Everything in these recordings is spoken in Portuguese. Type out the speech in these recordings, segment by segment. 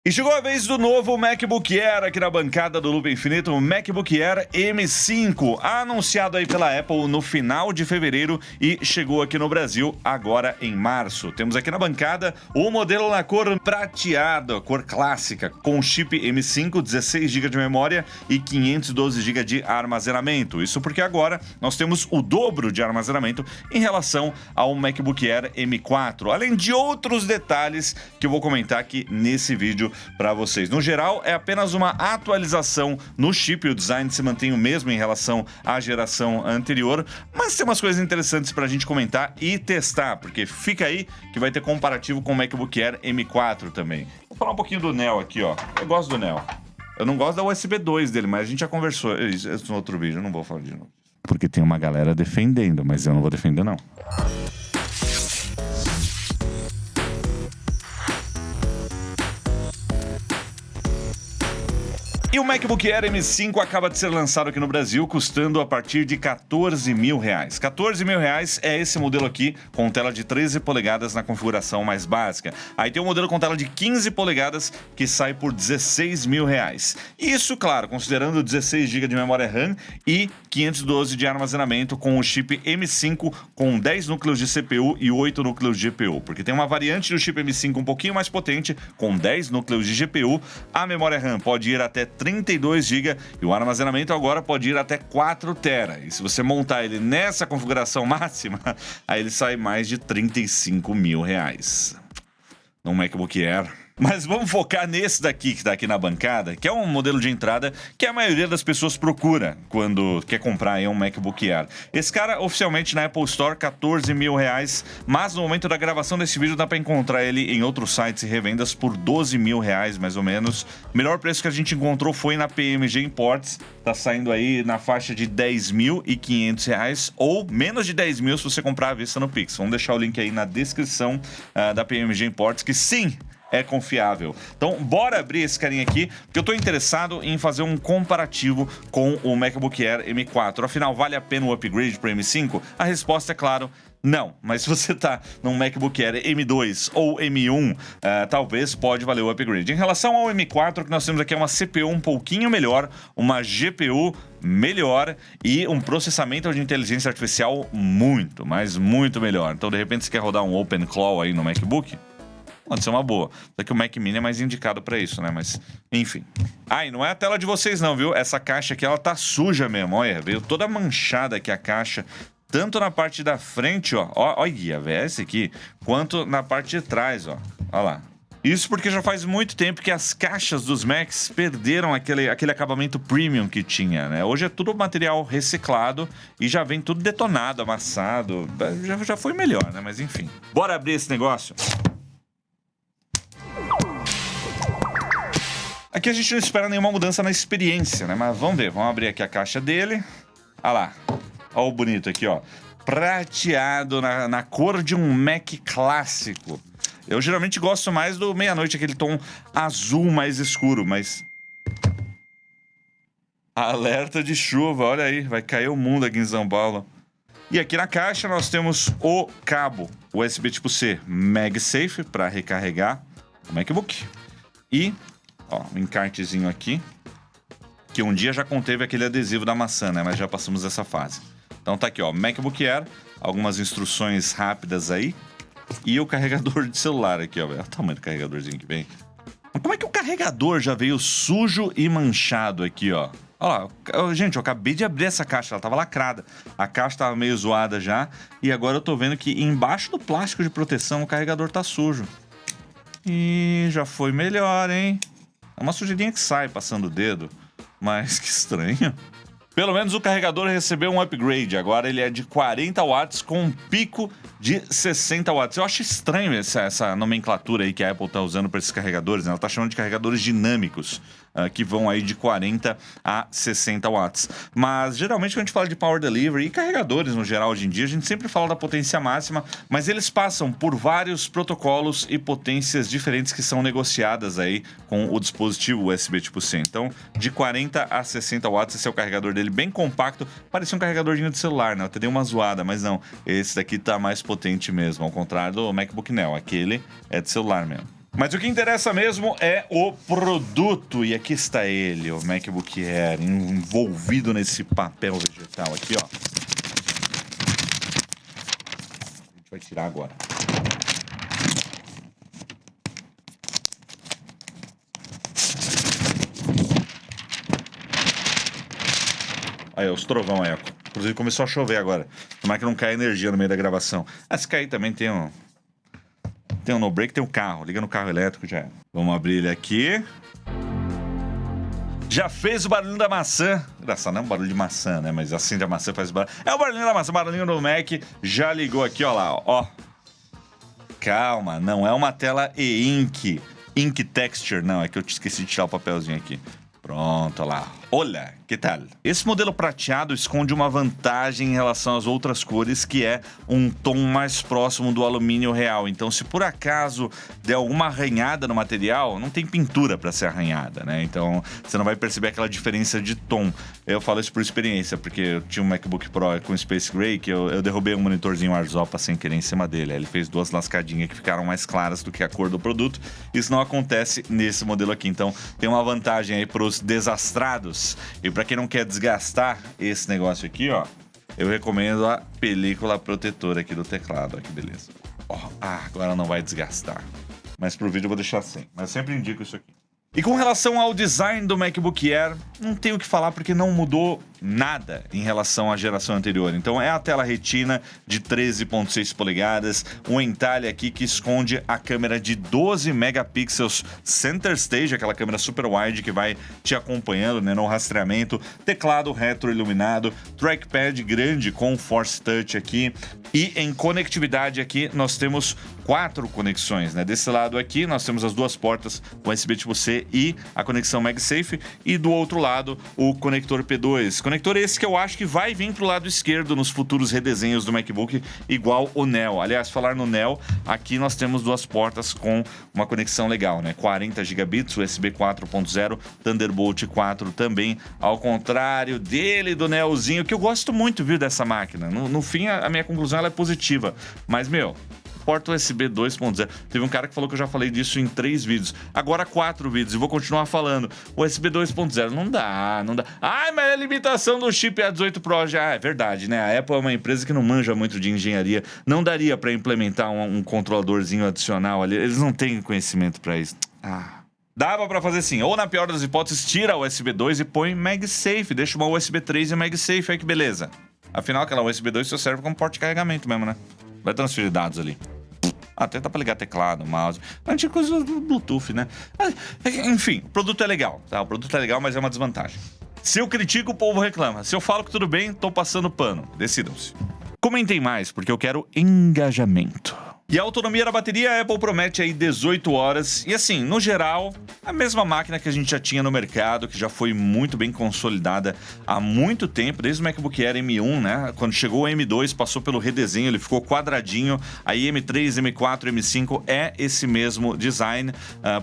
E chegou a vez do novo MacBook Air aqui na bancada do Loop Infinito, o MacBook Air M5, anunciado aí pela Apple no final de fevereiro e chegou aqui no Brasil agora em março. Temos aqui na bancada o modelo na cor prateada, cor clássica, com chip M5, 16 GB de memória e 512 GB de armazenamento. Isso porque agora nós temos o dobro de armazenamento em relação ao MacBook Air M4, além de outros detalhes que eu vou comentar aqui nesse vídeo para vocês. No geral, é apenas uma atualização no chip, o design se mantém o mesmo em relação à geração anterior, mas tem umas coisas interessantes para a gente comentar e testar, porque fica aí que vai ter comparativo com o MacBook Air M4 também. Vou falar um pouquinho do Neo aqui, ó. Eu gosto do Neo. Eu não gosto da USB 2 dele, mas a gente já conversou isso no outro vídeo, eu não vou falar de novo. Porque tem uma galera defendendo, mas eu não vou defender, não. E o MacBook Air M5 acaba de ser lançado aqui no Brasil, custando a partir de R$14 mil. R$14 mil é esse modelo aqui, com tela de 13 polegadas na configuração mais básica. Aí tem o modelo com tela de 15 polegadas, que sai por R$16 mil. Isso, claro, considerando 16 GB de memória RAM e 512 de armazenamento, com o chip M5 com 10 núcleos de CPU e 8 núcleos de GPU. Porque tem uma variante do chip M5 um pouquinho mais potente, com 10 núcleos de GPU. A memória RAM pode ir até 32 GB e o armazenamento agora pode ir até 4 TB. E se você montar ele nessa configuração máxima, aí ele sai mais de R$35 mil no MacBook Air. Mas vamos focar nesse daqui que tá aqui na bancada, que é um modelo de entrada que a maioria das pessoas procura quando quer comprar aí um MacBook Air. Esse cara, oficialmente na Apple Store, R$14 mil, mas no momento da gravação desse vídeo dá para encontrar ele em outros sites e revendas por R$12 mil, mais ou menos. O melhor preço que a gente encontrou foi na PMG Imports, tá saindo aí na faixa de R$10.500 ou menos de 10 mil se você comprar à vista no Pix. Vamos deixar o link aí na descrição da PMG Imports, que sim, é confiável. Então, bora abrir esse carinha aqui, porque eu tô interessado em fazer um comparativo com o MacBook Air M4. Afinal, vale a pena o upgrade para o M5? A resposta é, claro, não. Mas se você tá num MacBook Air M2 ou M1, talvez pode valer o upgrade. Em relação ao M4, o que nós temos aqui é uma CPU um pouquinho melhor, uma GPU melhor e um processamento de inteligência artificial muito, mas muito melhor. Então, de repente, você quer rodar um OpenClaw aí no MacBook? Pode ser uma boa. Só que o Mac Mini é mais indicado pra isso, né? Mas, enfim. Ah, e não é a tela de vocês não, viu? Essa caixa aqui, ela tá suja mesmo. Olha, veio toda manchada aqui a caixa. Tanto na parte da frente, ó. Olha, velho, esse aqui. Quanto na parte de trás, ó. Olha lá. Isso porque já faz muito tempo que as caixas dos Macs perderam aquele acabamento premium que tinha, né? Hoje é tudo material reciclado e já vem tudo detonado, amassado. Já foi melhor, né? Mas, enfim. Bora abrir esse negócio? Aqui a gente não espera nenhuma mudança na experiência, né? Mas vamos ver, vamos abrir aqui a caixa dele. Olha lá, olha o bonito aqui, ó. Prateado na cor de um Mac clássico. Eu geralmente gosto mais do meia-noite, aquele tom azul mais escuro, mas... Alerta de chuva, olha aí, vai cair o mundo aqui em São Paulo. E aqui na caixa nós temos o cabo USB tipo C MagSafe para recarregar o MacBook. E... ó, um encartezinho aqui, que um dia já conteve aquele adesivo da maçã, né? Mas já passamos essa fase. Então tá aqui, ó, MacBook Air, algumas instruções rápidas aí, e o carregador de celular aqui, ó. Olha o tamanho do carregadorzinho que vem. Mas como é que o carregador já veio sujo e manchado aqui, ó? Olha lá, gente, eu acabei de abrir essa caixa, ela tava lacrada. A caixa tava meio zoada já, e agora eu tô vendo que embaixo do plástico de proteção o carregador tá sujo. E já foi melhor, hein? É uma sujeirinha que sai passando o dedo, mas que estranho. Pelo menos o carregador recebeu um upgrade. Agora ele é de 40 watts com um pico de 60 watts. Eu acho estranho essa nomenclatura aí que a Apple tá usando para esses carregadores, né? Ela tá chamando de carregadores dinâmicos, que vão aí de 40 a 60 watts. Mas geralmente quando a gente fala de power delivery e carregadores no geral hoje em dia, a gente sempre fala da potência máxima, mas eles passam por vários protocolos e potências diferentes que são negociadas aí com o dispositivo USB tipo C. Então, de 40 a 60 watts, esse é o carregador dele, bem compacto. Parecia um carregadorzinho de celular, né? Eu até dei uma zoada, mas não. Esse daqui tá mais potente mesmo, ao contrário do MacBook Neo. Aquele é de celular mesmo. Mas o que interessa mesmo é o produto. E aqui está ele, o MacBook Air, envolvido nesse papel vegetal aqui, ó. A gente vai tirar agora. Aí, os trovão aí, ó. Inclusive começou a chover agora. Tomara que não caia energia no meio da gravação. Ah, se cair também tem um no-break, tem um carro. Liga no carro elétrico já. Vamos abrir ele aqui. Já fez o barulhinho da maçã. Engraçado, não é um barulho de maçã, né? Mas assim da maçã faz barulho. É o barulhinho da maçã, o barulhinho do Mac. Já ligou aqui, ó lá, ó. Calma, não é uma tela e-ink. Ink texture, não. É que eu esqueci de tirar o papelzinho aqui. Pronto, lá. Olá, que tal? Esse modelo prateado esconde uma vantagem em relação às outras cores, que é um tom mais próximo do alumínio real. Então, se por acaso der alguma arranhada no material, não tem pintura para ser arranhada, né? Então, você não vai perceber aquela diferença de tom. Eu falo isso por experiência, porque eu tinha um MacBook Pro com Space Gray, que eu derrubei um monitorzinho Arzopa sem querer em cima dele. Aí ele fez 2 lascadinhas que ficaram mais claras do que a cor do produto. Isso não acontece nesse modelo aqui. Então, tem uma vantagem aí para os desastrados. E para quem não quer desgastar esse negócio aqui, ó, eu recomendo a película protetora aqui do teclado. Olha que beleza. Ó, agora não vai desgastar. Mas pro vídeo eu vou deixar sem. Mas eu sempre indico isso aqui. E com relação ao design do MacBook Air, não tenho o que falar porque não mudou nada em relação à geração anterior. Então é a tela retina de 13.6 polegadas, um entalhe aqui que esconde a câmera de 12 megapixels Center Stage, aquela câmera super wide que vai te acompanhando, né, no rastreamento, teclado retroiluminado, trackpad grande com Force Touch aqui, e em conectividade aqui nós temos 4 conexões, né? Desse lado aqui nós temos as 2 portas USB tipo C e a conexão MagSafe, e do outro lado o conector P2. Conector esse que eu acho que vai vir pro lado esquerdo nos futuros redesenhos do MacBook, igual o Neo. Aliás, falar no Neo, aqui nós temos 2 portas com uma conexão legal, né? 40 gigabits, USB 4.0, Thunderbolt 4 também, ao contrário dele, do Neozinho, que eu gosto muito, viu, dessa máquina. No fim, a minha conclusão ela é positiva. Mas, meu, porta USB 2.0. Teve um cara que falou que eu já falei disso em 3 vídeos. Agora 4 vídeos e vou continuar falando. USB 2.0 não dá. Ai, mas é a limitação do chip A18 Pro já é verdade, né? A Apple é uma empresa que não manja muito de engenharia. Não daria para implementar um controladorzinho adicional ali. Eles não têm conhecimento para isso. Dava pra fazer assim, ou na pior das hipóteses, tira o USB 2 e põe MagSafe. Deixa uma USB 3 e MagSafe, aí que beleza. Afinal, aquela USB 2 só serve como porta de carregamento mesmo, né? Vai transferir dados ali. Até dá pra ligar teclado, mouse. A gente coisa do Bluetooth, né? Enfim, o produto é legal, tá? O produto é legal, mas é uma desvantagem. Se eu critico, o povo reclama. Se eu falo que tudo bem, tô passando pano. Decidam-se. Comentem mais, porque eu quero engajamento. E a autonomia da bateria, a Apple promete aí 18 horas. E assim, no geral, a mesma máquina que a gente já tinha no mercado, que já foi muito bem consolidada há muito tempo, desde o MacBook Air M1, né? Quando chegou o M2, passou pelo redesenho, ele ficou quadradinho. Aí M3, M4, M5 é esse mesmo design.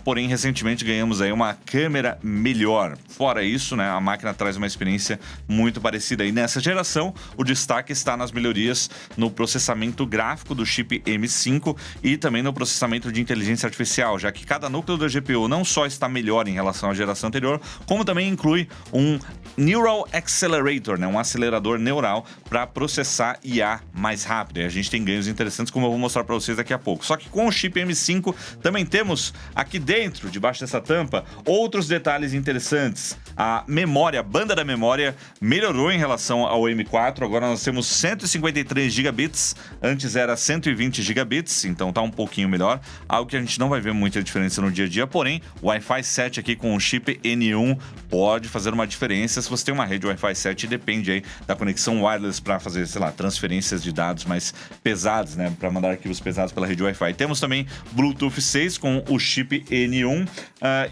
Porém, recentemente ganhamos aí uma câmera melhor. Fora isso, né? A máquina traz uma experiência muito parecida. E nessa geração, o destaque está nas melhorias no processamento gráfico do chip M5, e também no processamento de inteligência artificial, já que cada núcleo da GPU não só está melhor em relação à geração anterior, como também inclui um Neural Accelerator, né, um acelerador neural para processar IA mais rápido. E a gente tem ganhos interessantes, como eu vou mostrar para vocês daqui a pouco. Só que com o chip M5 também temos aqui dentro, debaixo dessa tampa, outros detalhes interessantes. A memória, a banda da memória melhorou em relação ao M4. Agora nós temos 153 gigabits, antes era 120 gigabits. Então tá um pouquinho melhor, algo que a gente não vai ver muita diferença no dia a dia, porém o Wi-Fi 7 aqui com o chip N1 pode fazer uma diferença se você tem uma rede Wi-Fi 7 e depende aí da conexão wireless para fazer, sei lá, transferências de dados mais pesados, né, para mandar arquivos pesados pela rede Wi-Fi. Temos também Bluetooth 6 com o chip N1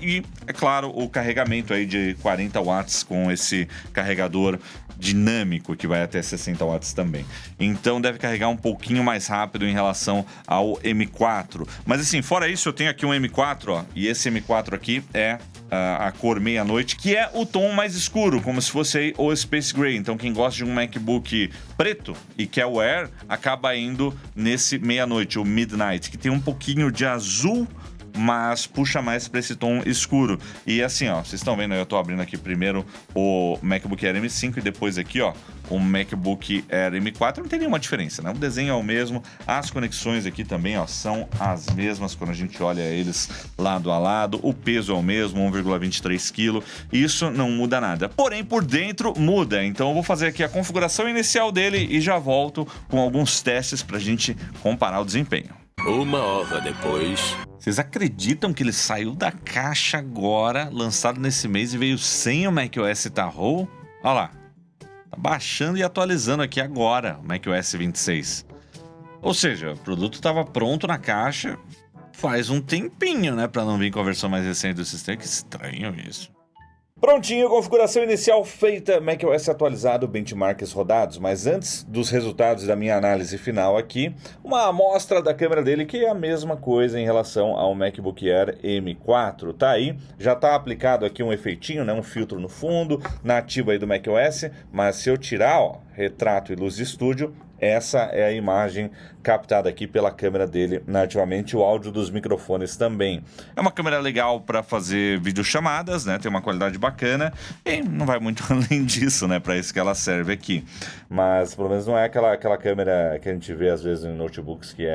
e, é claro, o carregamento aí de 40 watts com esse carregador dinâmico que vai até 60 watts também. Então deve carregar um pouquinho mais rápido em relação ao M4. Mas assim, fora isso, eu tenho aqui um M4, ó, e esse M4 aqui é a cor meia-noite, que é o tom mais escuro, como se fosse aí o Space Gray. Então quem gosta de um MacBook preto e quer o Air, acaba indo nesse meia-noite, o Midnight, que tem um pouquinho de azul mas puxa mais para esse tom escuro. E assim, ó, vocês estão vendo, eu tô abrindo aqui primeiro o MacBook Air M5 e depois aqui, ó, o MacBook Air M4. Não tem nenhuma diferença, né? O desenho é o mesmo, as conexões aqui também, ó, são as mesmas quando a gente olha eles lado a lado. O peso é o mesmo, 1,23 kg. Isso não muda nada. Porém, por dentro muda. Então eu vou fazer aqui a configuração inicial dele e já volto com alguns testes pra gente comparar o desempenho. 1 hora depois. Vocês acreditam que ele saiu da caixa agora, lançado nesse mês e veio sem o macOS Tahoe? Olha lá. Tá baixando e atualizando aqui agora o macOS 26. Ou seja, o produto estava pronto na caixa faz um tempinho, né? Para não vir com a versão mais recente do sistema. Que estranho isso. Prontinho, configuração inicial feita, macOS atualizado, benchmarks rodados. Mas antes dos resultados da minha análise final aqui, uma amostra da câmera dele que é a mesma coisa em relação ao MacBook Air M4. Tá aí, já tá aplicado aqui um efeitinho, né, um filtro no fundo, nativo aí do macOS. Mas se eu tirar, ó, retrato e luz de estúdio, essa é a imagem captada aqui pela câmera dele nativamente, o áudio dos microfones também. É uma câmera legal para fazer videochamadas, né? Tem uma qualidade bacana e não vai muito além disso, né? Para isso que ela serve aqui. Mas pelo menos não é aquela câmera que a gente vê às vezes em notebooks que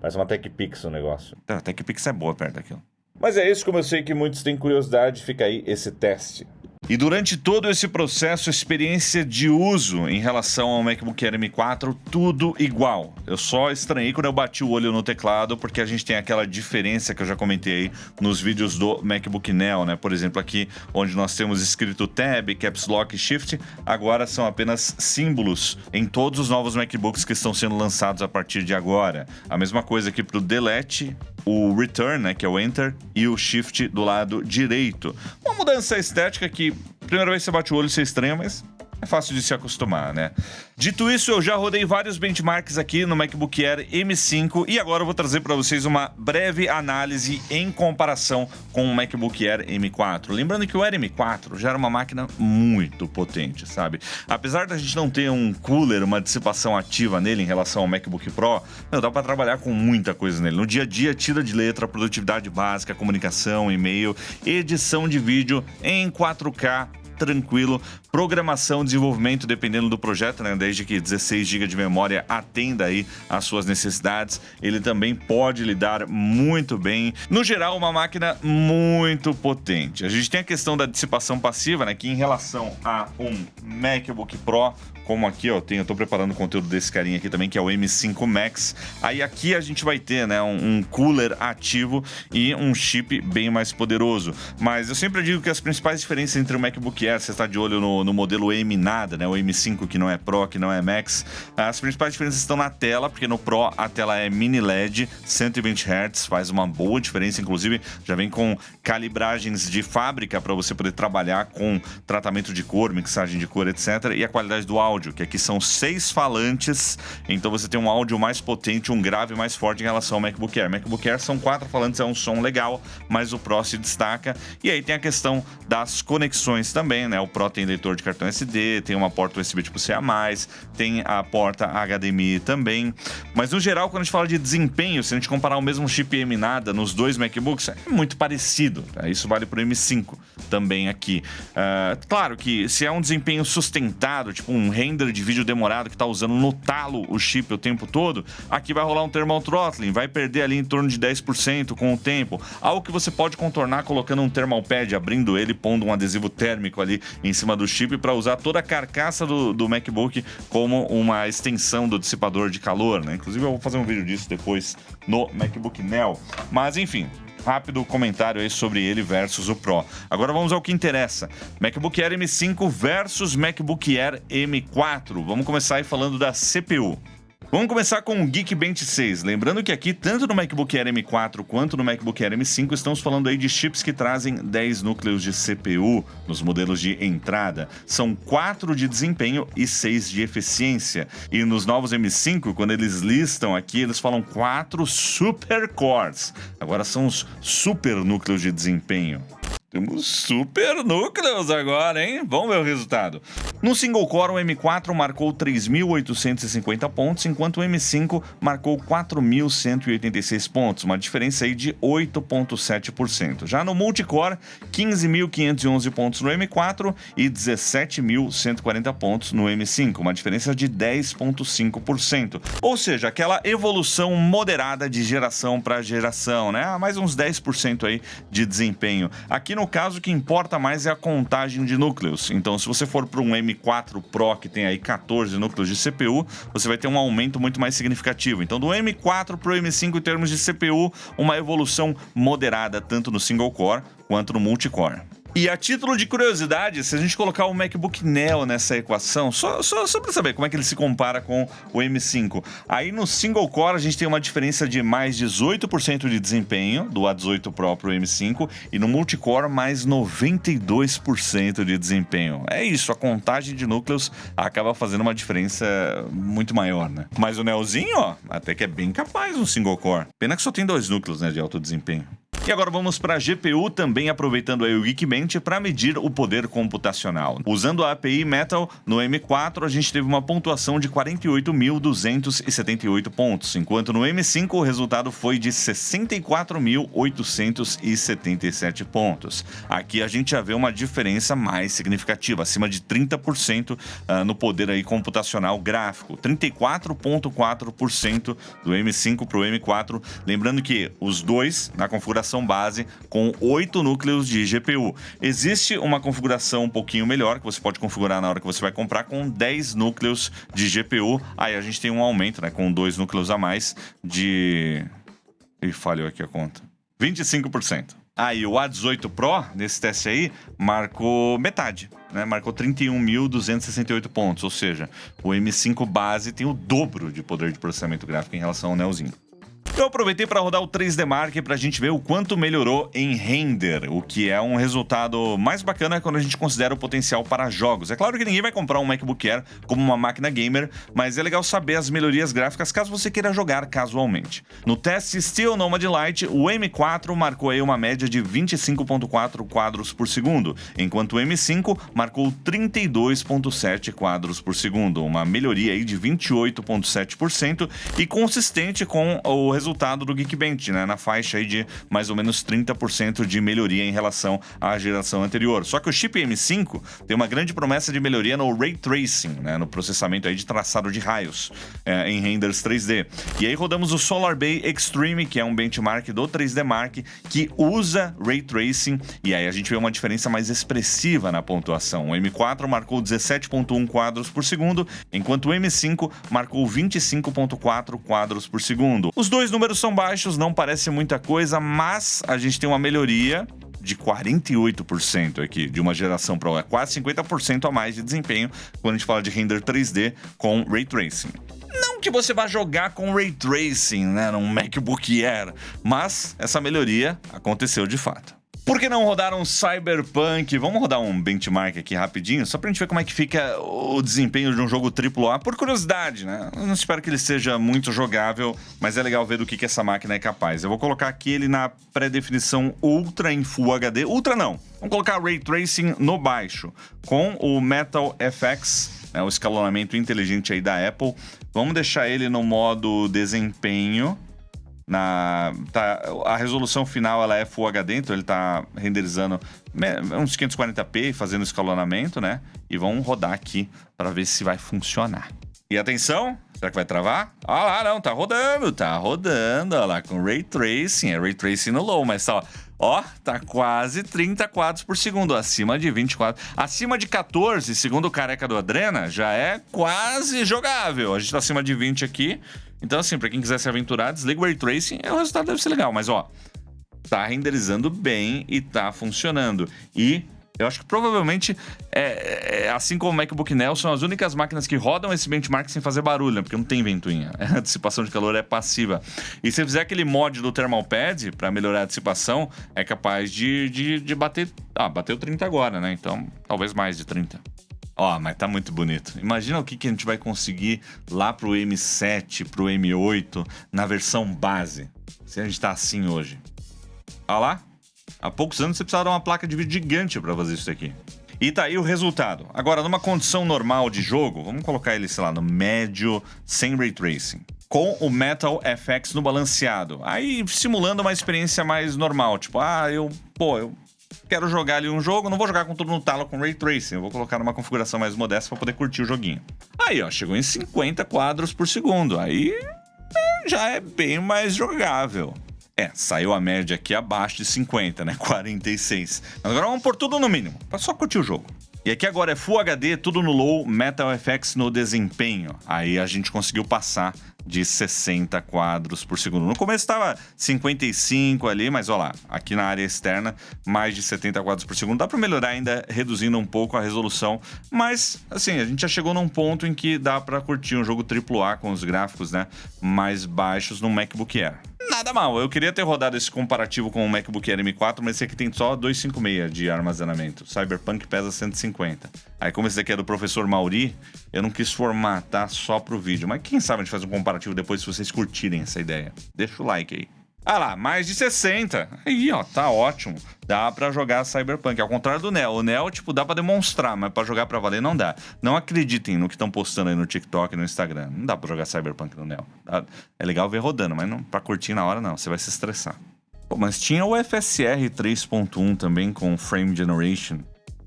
parece uma TechPix o negócio. A TechPix é boa perto daquilo. Mas é isso, como eu sei que muitos têm curiosidade, fica aí esse teste. E durante todo esse processo, experiência de uso em relação ao MacBook Air M4, tudo igual. Eu só estranhei quando eu bati o olho no teclado, porque a gente tem aquela diferença que eu já comentei nos vídeos do MacBook Neo, né? Por exemplo, aqui onde nós temos escrito Tab, Caps Lock e Shift, agora são apenas símbolos em todos os novos MacBooks que estão sendo lançados a partir de agora. A mesma coisa aqui para o Delete, o Return, né, que é o Enter, e o Shift do lado direito. Uma mudança estética que, primeira vez que você bate o olho, você estranha, mas é fácil de se acostumar, né? Dito isso, eu já rodei vários benchmarks aqui no MacBook Air M5 e agora eu vou trazer para vocês uma breve análise em comparação com o MacBook Air M4. Lembrando que o Air M4 já era uma máquina muito potente, sabe? Apesar da gente não ter um cooler, uma dissipação ativa nele em relação ao MacBook Pro, dá para trabalhar com muita coisa nele. No dia a dia, tira de letra, produtividade básica, comunicação, e-mail, edição de vídeo em 4K, tranquilo, programação, desenvolvimento, dependendo do projeto, né? Desde que 16 GB de memória atenda aí às suas necessidades, ele também pode lidar muito bem. No geral, uma máquina muito potente. A gente tem a questão da dissipação passiva, né? Que em relação a um MacBook Pro, como aqui, ó, eu tô preparando o conteúdo desse carinha aqui também, que é o M5 Max. Aí aqui a gente vai ter, né, um cooler ativo e um chip bem mais poderoso. Mas eu sempre digo que as principais diferenças entre o MacBook Air, você está de olho no modelo M nada, né, o M5 que não é Pro, que não é Max, as principais diferenças estão na tela, porque no Pro a tela é mini LED, 120 Hz, faz uma boa diferença, inclusive já vem com calibragens de fábrica para você poder trabalhar com tratamento de cor, mixagem de cor, etc. E a qualidade do áudio, que aqui são 6 falantes, então você tem um áudio mais potente, um grave mais forte em relação ao MacBook Air. MacBook Air são 4 falantes, é um som legal, mas o Pro se destaca. E aí tem a questão das conexões também, né? O Pro tem leitor de cartão SD, tem uma porta USB tipo C+, tem a porta HDMI também. Mas no geral, quando a gente fala de desempenho, se a gente comparar o mesmo chip M nada nos dois MacBooks, é muito parecido. Tá? Isso vale para o M5 também aqui. Claro que se é um desempenho sustentado, tipo um render de vídeo demorado que está usando no talo o chip o tempo todo, aqui vai rolar um thermal throttling, vai perder ali em torno de 10% com o tempo. Algo que você pode contornar colocando um thermal pad, abrindo ele, pondo um adesivo térmico ali em cima do chip para usar toda a carcaça do MacBook como uma extensão do dissipador de calor, né? Inclusive eu vou fazer um vídeo disso depois no MacBook Neo. Mas enfim, rápido comentário aí sobre ele versus o Pro. Agora vamos ao que interessa. MacBook Air M5 versus MacBook Air M4. Vamos começar aí falando da CPU. Vamos começar com o Geekbench 6. Lembrando que aqui, tanto no MacBook Air M4 quanto no MacBook Air M5, estamos falando aí de chips que trazem 10 núcleos de CPU nos modelos de entrada. São 4 de desempenho e 6 de eficiência. E nos novos M5, quando eles listam aqui, eles falam 4 super cores. Agora são os super núcleos de desempenho. Temos super núcleos agora, hein? Vamos ver o resultado. No single core, o M4 marcou 3.850 pontos, enquanto o M5 marcou 4.186 pontos, uma diferença aí de 8,7%. Já no multicore, 15.511 pontos no M4 e 17.140 pontos no M5, uma diferença de 10,5%. Ou seja, aquela evolução moderada de geração para geração, né? Mais uns 10% aí de desempenho. Aqui no caso, o que importa mais é a contagem de núcleos. Então, se você for para um M4 Pro, que tem aí 14 núcleos de CPU, você vai ter um aumento muito mais significativo. Então, do M4 para o M5 em termos de CPU, uma evolução moderada, tanto no single core quanto no multicore. E a título de curiosidade, se a gente colocar o MacBook Neo nessa equação, só para saber como é que ele se compara com o M5. Aí no single core a gente tem uma diferença de mais 18% de desempenho do A18 Pro pro M5 e no multicore mais 92% de desempenho. É isso, a contagem de núcleos acaba fazendo uma diferença muito maior, né? Mas o Neozinho, ó, até que é bem capaz no single core. Pena que só tem 2 núcleos, né, de alto desempenho. E agora vamos para a GPU, também aproveitando aí o Geekbench para medir o poder computacional. Usando a API Metal, no M4 a gente teve uma pontuação de 48.278 pontos, enquanto no M5 o resultado foi de 64.877 pontos. Aqui a gente já vê uma diferença mais significativa, acima de 30% no poder aí computacional gráfico, 34,4% do M5 para o M4, lembrando que os dois na configuração base com 8 núcleos de GPU. Existe uma configuração um pouquinho melhor, que você pode configurar na hora que você vai comprar, com 10 núcleos de GPU. Aí a gente tem um aumento, né, com 2 núcleos a mais de... Ih, falhou aqui a conta. 25%. Aí o A18 Pro, nesse teste aí, marcou metade, né? Marcou 31.268 pontos, ou seja, o M5 base tem o dobro de poder de processamento gráfico em relação ao Neozinho. Eu aproveitei para rodar o 3D Mark para a gente ver o quanto melhorou em render, o que é um resultado mais bacana quando a gente considera o potencial para jogos. É claro que ninguém vai comprar um MacBook Air como uma máquina gamer, mas é legal saber as melhorias gráficas caso você queira jogar casualmente. No teste Steel Nomad Lite, o M4 marcou aí uma média de 25,4 quadros por segundo, enquanto o M5 marcou 32,7 quadros por segundo, uma melhoria aí de 28,7% e consistente com o resultado do Geekbench, né, na faixa aí de mais ou menos 30% de melhoria em relação à geração anterior. Só que o chip M5 tem uma grande promessa de melhoria no Ray Tracing, né, no processamento aí de traçado de raios em renders 3D. E aí rodamos o SolarBay Extreme, que é um benchmark do 3D Mark, que usa Ray Tracing, e aí a gente vê uma diferença mais expressiva na pontuação. O M4 marcou 17,1 quadros por segundo, enquanto o M5 marcou 25,4 quadros por segundo. Os dois números são baixos, não parece muita coisa, mas a gente tem uma melhoria de 48% aqui, de uma geração Pro. É quase 50% a mais de desempenho quando a gente fala de render 3D com Ray Tracing. Não que você vá jogar com Ray Tracing, né, num MacBook Air, mas essa melhoria aconteceu de fato. Por que não rodar um Cyberpunk? Vamos rodar um benchmark aqui rapidinho, só pra gente ver como é que fica o desempenho de um jogo AAA, por curiosidade, né? Eu não espero que ele seja muito jogável, mas é legal ver do que essa máquina é capaz. Eu vou colocar aqui ele na pré-definição Ultra em Full HD. Ultra não, vamos colocar Ray Tracing no baixo, com o Metal FX, né, o escalonamento inteligente aí da Apple. Vamos deixar ele no modo desempenho. A resolução final ela é Full HD, então ele tá renderizando uns 540p, fazendo escalonamento, né? E vamos rodar aqui para ver se vai funcionar. E atenção, será que vai travar? Ah lá, não, tá rodando, ó lá, com Ray Tracing, é Ray Tracing no low, mas ó, tá quase 30 quadros por segundo, acima de 24. Acima de 14, segundo o careca do Adrena, já é quase jogável. A gente tá acima de 20 aqui. Então, assim, pra quem quiser se aventurar, desliga o Ray Tracing, o resultado deve ser legal. Mas, ó, tá renderizando bem e tá funcionando. E eu acho que provavelmente, assim como o MacBook Neo, são as únicas máquinas que rodam esse benchmark sem fazer barulho, né? Porque não tem ventoinha. A dissipação de calor é passiva. E se fizer aquele mod do Thermal Pad pra melhorar a dissipação, é capaz de bater... bateu 30 agora, né? Então, talvez mais de 30. Ó, mas tá muito bonito. Imagina o que a gente vai conseguir lá pro M7, pro M8, na versão base. Se a gente tá assim hoje. Ó lá. Há poucos anos você precisava de uma placa de vídeo gigante para fazer isso aqui. E tá aí o resultado. Agora, numa condição normal de jogo, vamos colocar ele, sei lá, no médio, sem Ray Tracing, com o Metal FX no balanceado. Aí, simulando uma experiência mais normal. Tipo, eu quero jogar ali um jogo, não vou jogar com tudo no talo com Ray Tracing. Eu vou colocar numa configuração mais modesta para poder curtir o joguinho. Aí, ó, chegou em 50 quadros por segundo. Aí, já é bem mais jogável. Saiu a média aqui abaixo de 50, né? 46. Mas agora vamos pôr tudo no mínimo, pra só curtir o jogo. E aqui agora é Full HD, tudo no low, Metal FX no desempenho. Aí a gente conseguiu passar de 60 quadros por segundo. No começo estava 55 ali, mas olha lá, aqui na área externa, mais de 70 quadros por segundo. Dá para melhorar ainda, reduzindo um pouco a resolução, mas assim, a gente já chegou num ponto em que dá para curtir um jogo AAA com os gráficos, né, mais baixos no MacBook Air. Nada mal, eu queria ter rodado esse comparativo com o MacBook Air M4, mas esse aqui tem só 256 de armazenamento. Cyberpunk pesa 150. Aí como esse daqui é do professor Mauri, eu não quis formatar só pro vídeo. Mas quem sabe a gente faz um comparativo depois se vocês curtirem essa ideia. Deixa o like aí. Lá, mais de 60. Aí, ó, tá ótimo. Dá pra jogar Cyberpunk. Ao contrário do Neo. O Neo, tipo, dá pra demonstrar, mas pra jogar pra valer não dá. Não acreditem no que estão postando aí no TikTok e no Instagram. Não dá pra jogar Cyberpunk no Neo. É legal ver rodando, mas não, pra curtir na hora não. Você vai se estressar. Pô, mas tinha o FSR 3.1 também com Frame Generation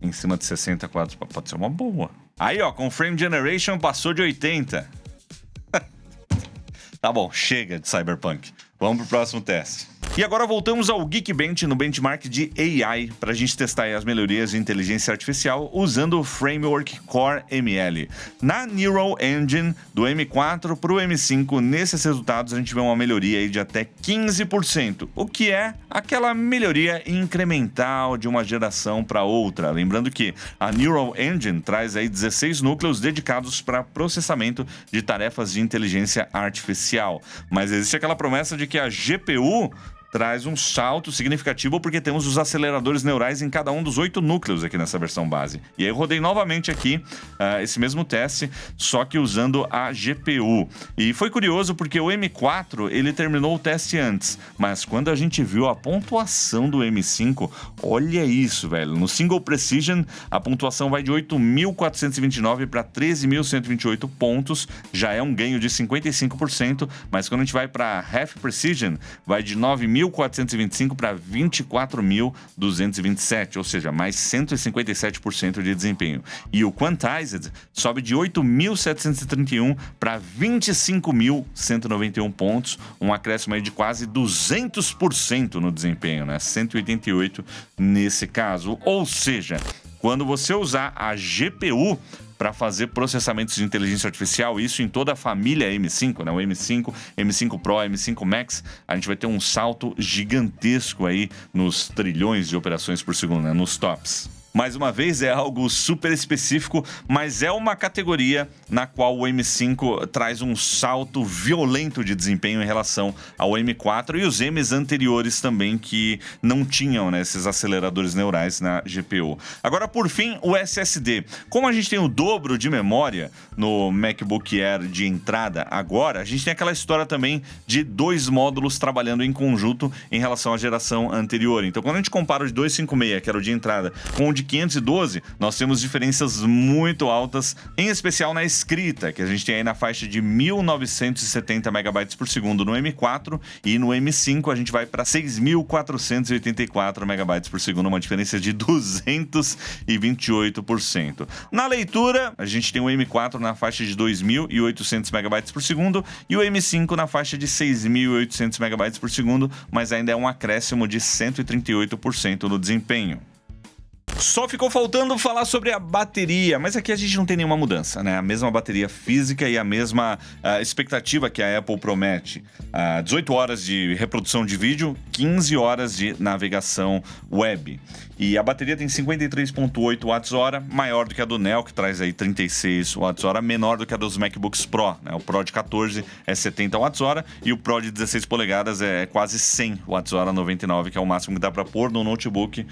em cima de 60 quadros. Pode ser uma boa. Aí, ó, com Frame Generation passou de 80. Tá bom, chega de Cyberpunk. Vamos pro próximo teste. E agora voltamos ao Geekbench no benchmark de AI para a gente testar as melhorias de inteligência artificial usando o Framework Core ML. Na Neural Engine do M4 para o M5, nesses resultados a gente vê uma melhoria aí de até 15%, o que é aquela melhoria incremental de uma geração para outra. Lembrando que a Neural Engine traz aí 16 núcleos dedicados para processamento de tarefas de inteligência artificial. Mas existe aquela promessa de que a GPU traz um salto significativo porque temos os aceleradores neurais em cada um dos 8 núcleos aqui nessa versão base. E aí eu rodei novamente aqui esse mesmo teste, só que usando a GPU. E foi curioso porque o M4, ele terminou o teste antes, mas quando a gente viu a pontuação do M5, olha isso, velho. No Single Precision, a pontuação vai de 8.429 para 13.128 pontos, já é um ganho de 55%, mas quando a gente vai para Half Precision, vai de 9.425 para 24.227, ou seja, mais 157% de desempenho. E o Quantized sobe de 8.731 para 25.191 pontos, um acréscimo aí de quase 200% no desempenho, né? 188 nesse caso. Ou seja, quando você usar a GPU para fazer processamentos de inteligência artificial, isso em toda a família M5, né? O M5, M5 Pro, M5 Max, a gente vai ter um salto gigantesco aí nos trilhões de operações por segundo, né? Nos tops. Mais uma vez, é algo super específico, mas é uma categoria na qual o M5 traz um salto violento de desempenho em relação ao M4 e os M's anteriores também que não tinham, né, esses aceleradores neurais na GPU. Agora, por fim, o SSD. Como a gente tem o dobro de memória no MacBook Air de entrada agora, a gente tem aquela história também de 2 módulos trabalhando em conjunto em relação à geração anterior. Então, quando a gente compara o de 256, que era o de entrada, com o de 512, nós temos diferenças muito altas, em especial na escrita, que a gente tem aí na faixa de 1970 megabytes por segundo no M4 e no M5 a gente vai para 6.484 megabytes por segundo, uma diferença de 228%. Na leitura, a gente tem o M4 na faixa de 2.800 megabytes por segundo e o M5 na faixa de 6.800 megabytes por segundo, mas ainda é um acréscimo de 138% no desempenho. Só ficou faltando falar sobre a bateria, mas aqui a gente não tem nenhuma mudança, né? A mesma bateria física e a mesma expectativa que a Apple promete. 18 horas de reprodução de vídeo, 15 horas de navegação web. E a bateria tem 53,8 Wh, maior do que a do Neo, que traz aí 36 Wh, menor do que a dos MacBooks Pro, né? O Pro de 14 é 70 Wh e o Pro de 16 polegadas é quase 100 Wh, 99, que é o máximo que dá para pôr no notebook,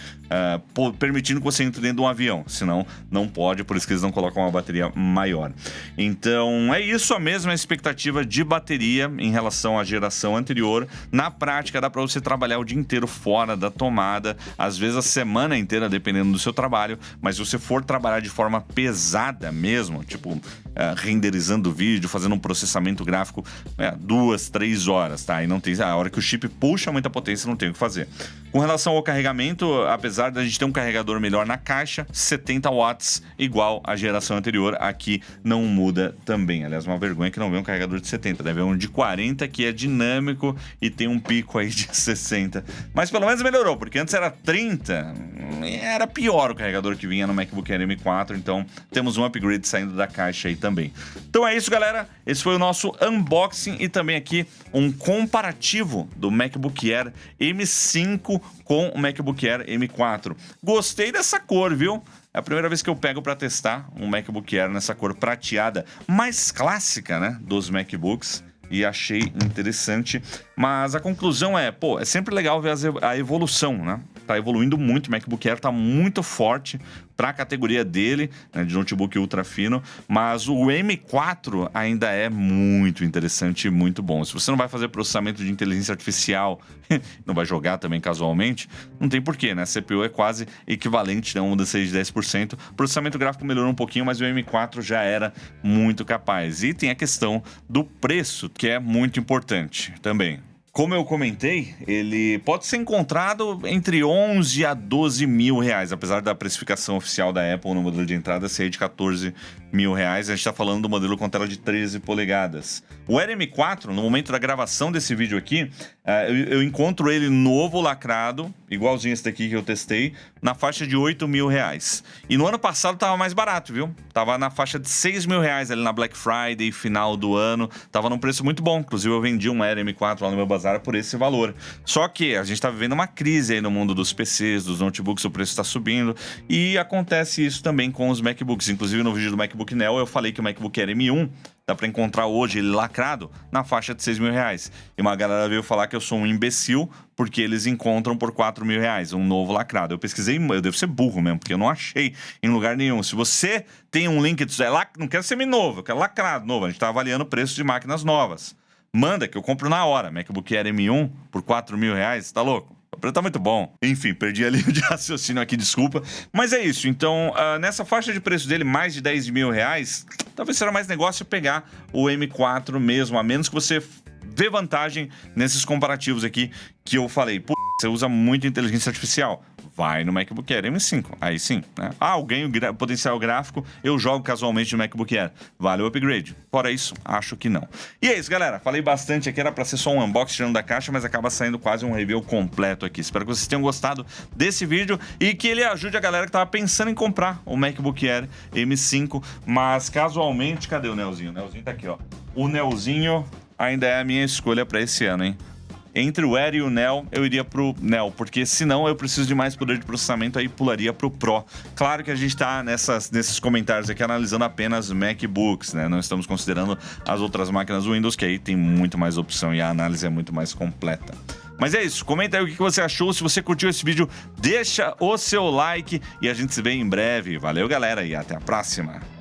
permitindo imagino que você entre dentro de um avião, senão não pode, por isso que eles não colocam uma bateria maior. Então é isso, a mesma expectativa de bateria em relação à geração anterior. Na prática dá para você trabalhar o dia inteiro fora da tomada, às vezes a semana inteira, dependendo do seu trabalho, mas se você for trabalhar de forma pesada mesmo, tipo renderizando o vídeo, fazendo um processamento gráfico, 2, 3 horas, tá? E não tem, a hora que o chip puxa muita potência, não tem o que fazer. Com relação ao carregamento, apesar da gente ter um carregador melhor na caixa, 70 watts igual à geração anterior, aqui não muda também. Aliás, uma vergonha que não vem um carregador de 70, deve vir um de 40 que é dinâmico e tem um pico aí de 60. Mas pelo menos melhorou, porque antes era 30, era pior o carregador que vinha no MacBook Air M4, então temos um upgrade saindo da caixa aí também. Então é isso, galera, esse foi o nosso unboxing e também aqui um comparativo do MacBook Air M5 com o MacBook Air M4. Gostei dessa cor, viu? É a primeira vez que eu pego para testar um MacBook Air nessa cor prateada, mais clássica, né, dos MacBooks. E achei interessante, mas a conclusão é, é sempre legal ver a evolução, né? Tá evoluindo muito, o MacBook Air tá muito forte para a categoria dele, né, de notebook ultra fino, mas o M4 ainda é muito interessante e muito bom. Se você não vai fazer processamento de inteligência artificial, não vai jogar também casualmente, não tem porquê, né? A CPU é quase equivalente, né, um 16 de 10%. O processamento gráfico melhorou um pouquinho, mas o M4 já era muito capaz. E tem a questão do preço, que é muito importante também. Como eu comentei, ele pode ser encontrado entre 11 a 12 mil reais, apesar da precificação oficial da Apple no modelo de entrada ser de 14 mil reais. A gente está falando do modelo com tela de 13 polegadas. O Air M4, no momento da gravação desse vídeo aqui, eu encontro ele novo, lacrado, igualzinho esse daqui que eu testei, na faixa de 8 mil reais. E no ano passado tava mais barato, viu? Tava na faixa de 6 mil reais ali na Black Friday, final do ano. Tava num preço muito bom. Inclusive eu vendi um Air M4 lá no meu bazar por esse valor. Só que a gente tá vivendo uma crise aí no mundo dos PCs, dos notebooks, o preço está subindo. E acontece isso também com os MacBooks. Inclusive no vídeo do MacBook Neo eu falei que o MacBook Air M1 dá pra encontrar hoje ele lacrado na faixa de 6 mil reais. E uma galera veio falar que eu sou um imbecil porque eles encontram por 4 mil reais um novo lacrado. Eu pesquisei, eu devo ser burro mesmo, porque eu não achei em lugar nenhum. Se você tem um link disso, não quero semi-novo, eu quero lacrado novo. A gente tá avaliando o preço de máquinas novas. Manda que eu compro na hora. MacBook Air M1 por 4 mil reais, tá louco? O preço tá muito bom. Enfim, perdi a linha de raciocínio aqui, desculpa. Mas é isso. Então, nessa faixa de preço dele, mais de 10 mil reais, talvez será mais negócio pegar o M4 mesmo, a menos que você vê vantagem nesses comparativos aqui que eu falei. Você usa muito inteligência artificial. Vai no MacBook Air M5, aí sim, né? Eu ganho potencial gráfico, eu jogo casualmente no MacBook Air. Vale o upgrade. Fora isso, acho que não. E é isso, galera. Falei bastante aqui, era pra ser só um unboxing tirando da caixa, mas acaba saindo quase um review completo aqui. Espero que vocês tenham gostado desse vídeo e que ele ajude a galera que tava pensando em comprar o MacBook Air M5, mas casualmente, cadê o Neozinho? O Neozinho tá aqui, ó. O Neozinho ainda é a minha escolha pra esse ano, hein? Entre o Air e o Neo, eu iria pro Neo, porque senão eu preciso de mais poder de processamento, aí pularia pro Pro. Claro que a gente tá nesses comentários aqui analisando apenas MacBooks, né? Não estamos considerando as outras máquinas Windows, que aí tem muito mais opção e a análise é muito mais completa. Mas é isso, comenta aí o que você achou, se você curtiu esse vídeo, deixa o seu like e a gente se vê em breve. Valeu, galera, e até a próxima!